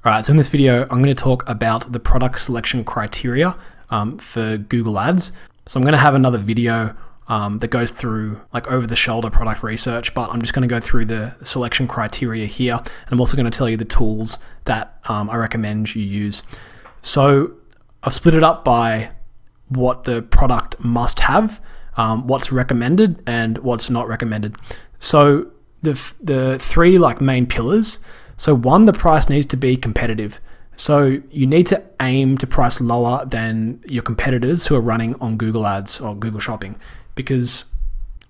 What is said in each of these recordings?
All right, so in this video, I'm going to talk about the product selection criteria for Google Ads. So I'm going to have another video that goes through like over-the-shoulder product research, but I'm just going to go through the selection criteria here. And I'm also going to tell you the tools that I recommend you use. So I've split it up by what the product must have, what's recommended, and what's not recommended. So the three like main pillars. So one, the price needs to be competitive. So you need to aim to price lower than your competitors who are running on Google Ads or Google Shopping, because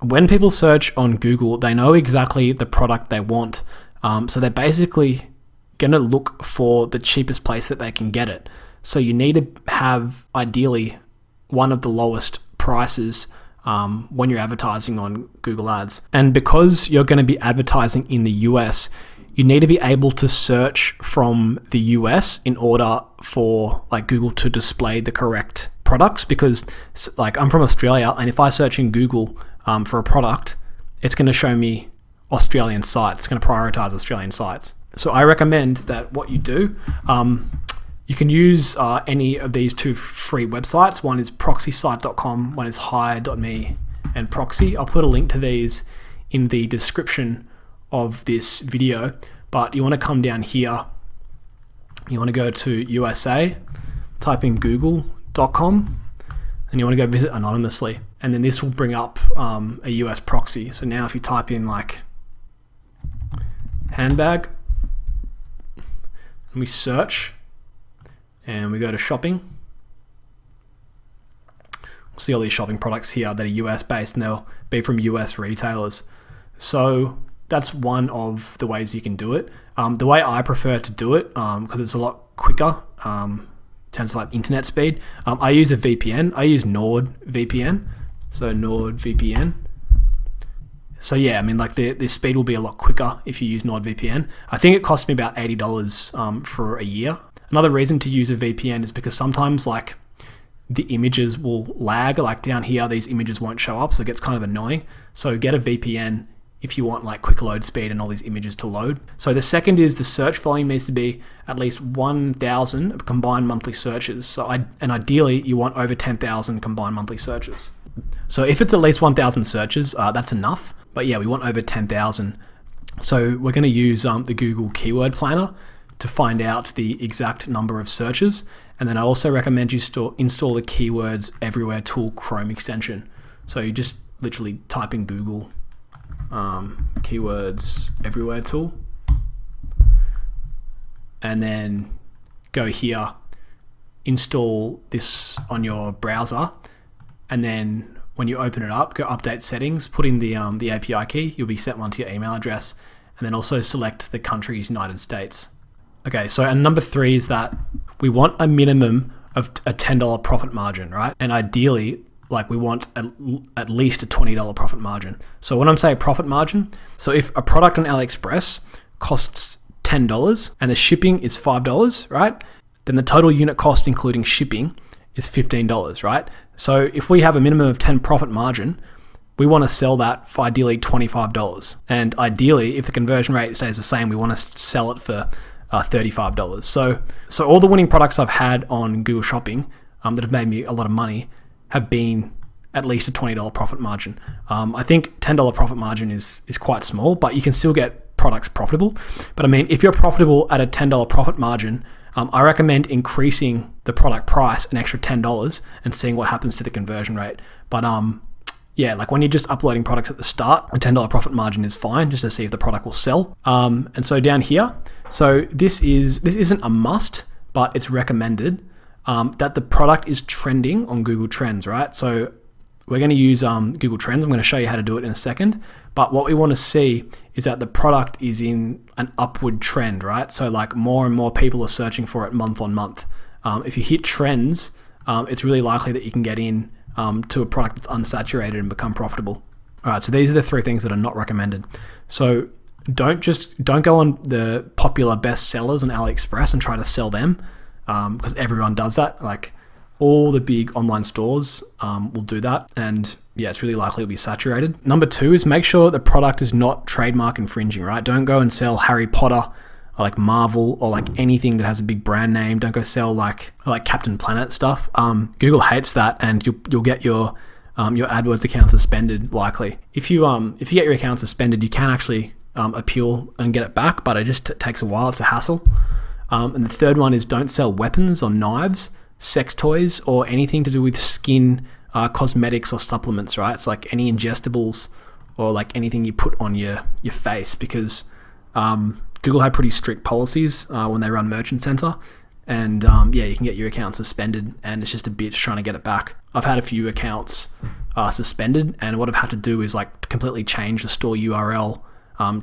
when people search on Google, they know exactly the product they want. So they're basically going to look for the cheapest place that they can get it. So you need to have ideally one of the lowest prices when you're advertising on Google Ads. And because you're going to be advertising in the US, you need to be able to search from the US in order for like Google to display the correct products, because like I'm from Australia, and if I search in Google for a product, it's going to show me Australian sites. It's going to prioritize Australian sites. So I recommend that what you do, you can use any of these two free websites. One is proxysite.com, one is hire.me and Proxy. I'll put a link to these in the description of this video, but you want to come down here, you want to go to USA, type in google.com, and you want to go visit anonymously, and then this will bring up a US proxy. So now if you type in like handbag and we search and we go to shopping, we'll see all these shopping products here that are US based, and they'll be from US retailers. So that's one of the ways you can do it. The way I prefer to do it, because it's a lot quicker in terms of like internet speed, I use a VPN. I use NordVPN. So NordVPN. So yeah, I mean like the speed will be a lot quicker if you use NordVPN. I think it cost me about $80 for a year. Another reason to use a VPN is because sometimes like the images will lag. Like down here, these images won't show up, so it gets kind of annoying. So get a VPN if you want like quick load speed and all these images to load. So the second is the search volume needs to be at least 1,000 combined monthly searches. So and ideally you want over 10,000 combined monthly searches. So if it's at least 1,000 searches, that's enough. But yeah, we want over 10,000. So we're going to use the Google Keyword Planner to find out the exact number of searches. And then I also recommend you install the Keywords Everywhere tool Chrome extension. So you just literally type in Google Keywords Everywhere tool, and then go here, install this on your browser, and then when you open it up, go update settings, put in the API key, you'll be sent one to your email address, and then also select the country's United States. Okay, so and number 3 is that we want a minimum of a $10 profit margin, right? And ideally, like we want at least a $20 profit margin. So when I'm saying profit margin, so if a product on AliExpress costs $10 and the shipping is $5, right? Then the total unit cost including shipping is $15, right? So if we have a minimum of 10 profit margin, we want to sell that for ideally $25. And ideally, if the conversion rate stays the same, we want to sell it for $35. So all the winning products I've had on Google Shopping that have made me a lot of money have been at least a $20 profit margin. I think $10 profit margin is quite small, but you can still get products profitable. But I mean, if you're profitable at a $10 profit margin, I recommend increasing the product price an extra $10 and seeing what happens to the conversion rate. But yeah, like when you're just uploading products at the start, a $10 profit margin is fine just to see if the product will sell. And so down here, so this isn't a must, but it's recommended that the product is trending on Google Trends, right? So we're going to use Google Trends. I'm going to show you how to do it in a second. But what we want to see is that the product is in an upward trend, right? So like more and more people are searching for it month on month. If you hit trends, it's really likely that you can get in to a product that's unsaturated and become profitable. All right, so these are the 3 things that are not recommended. So don't go on the popular best sellers on AliExpress and try to sell them. Because everyone does that. Like all the big online stores will do that, and yeah, it's really likely to be saturated. Number 2 is make sure the product is not trademark infringing, right? Don't go and sell Harry Potter like Marvel or like anything that has a big brand name. Don't go sell like Captain Planet stuff. Google hates that, and you'll get your AdWords account suspended likely. If you get your account suspended, you can actually appeal and get it back, but it just takes a while. It's a hassle. And the third one is don't sell weapons or knives, sex toys, or anything to do with skin, cosmetics or supplements, right? It's like any ingestibles or like anything you put on your face, because Google have pretty strict policies when they run Merchant Center, and you can get your account suspended, and it's just a bitch trying to get it back. I've had a few accounts suspended, and what I've had to do is like completely change the store URL,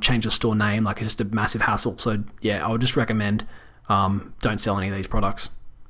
change the store name. Like, it's just a massive hassle. So yeah, I would just recommend don't sell any of these products.